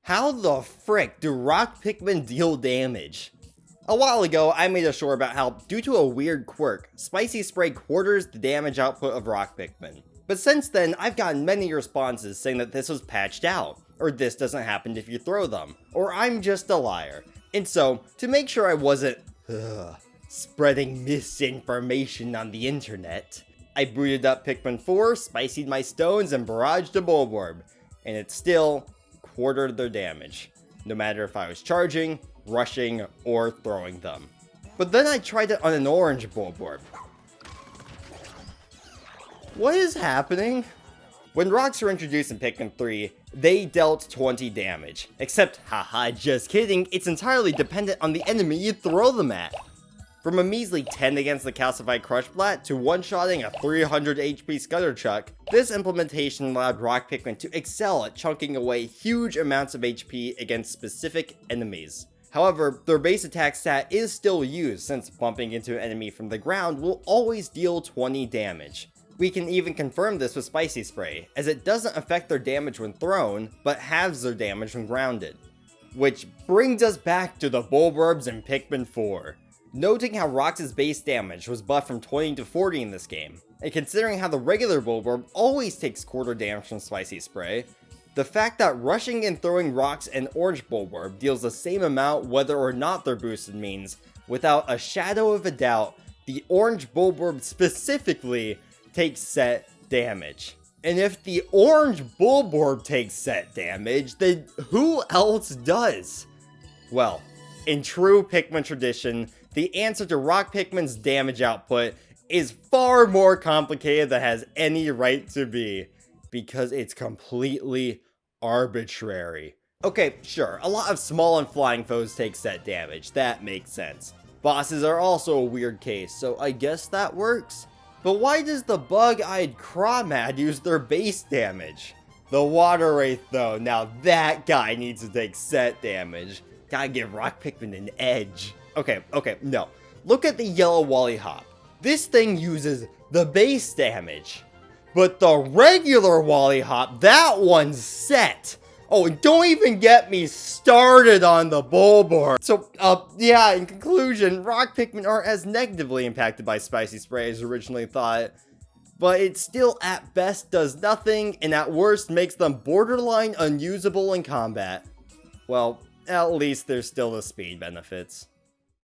How the frick do rock Pikmin deal damage? A while ago, I made a short about how, due to a weird quirk, Spicy Spray quarters the damage output of rock Pikmin. But since then, I've gotten many responses saying that this was patched out, or this doesn't happen if you throw them, or I'm just a liar. And so, to make sure I wasn't spreading misinformation on the internet, I booted up Pikmin 4, spicied my stones, and barraged a Bulborb, and it still quartered their damage, no matter if I was charging, rushing, or throwing them. But then I tried it on an orange Bulborb. What is happening? When rocks were introduced in Pikmin 3, they dealt 20 damage. Except, haha, just kidding, it's entirely dependent on the enemy you throw them at. From a measly 10 against the calcified Crushblat to one-shotting a 300 HP Scutterchuck, this implementation allowed rock Pikmin to excel at chunking away huge amounts of HP against specific enemies. However, their base attack stat is still used, since bumping into an enemy from the ground will always deal 20 damage. We can even confirm this with Spicy Spray, as it doesn't affect their damage when thrown, but halves their damage when grounded. Which brings us back to the Bulborbs in Pikmin 4. Noting how Rox's base damage was buffed from 20 to 40 in this game, and considering how the regular Bulborb always takes quarter damage from Spicy Spray, the fact that rushing and throwing rocks and orange Bulborb deals the same amount whether or not they're boosted means, without a shadow of a doubt, the orange Bulborb specifically takes set damage. And if the orange Bulborb takes set damage, then who else does? Well, in true Pikmin tradition, the answer to rock Pikmin's damage output is far more complicated than it has any right to be, because it's completely arbitrary. Okay, sure, a lot of small and flying foes take set damage, that makes sense. Bosses are also a weird case, so I guess that works. But why does the bug-eyed Crawmad use their base damage? The Water Wraith though, now that guy needs to take set damage. Gotta give rock Pikmin an edge. Okay, no. Look at the yellow Wally Hop. This thing uses the base damage. But the regular Wally Hop, that one's set. Oh, and don't even get me started on the Bulborb. So, yeah, in conclusion, rock Pikmin aren't as negatively impacted by Spicy Spray as originally thought. But it still at best does nothing, and at worst makes them borderline unusable in combat. Well, at least there's still the speed benefits.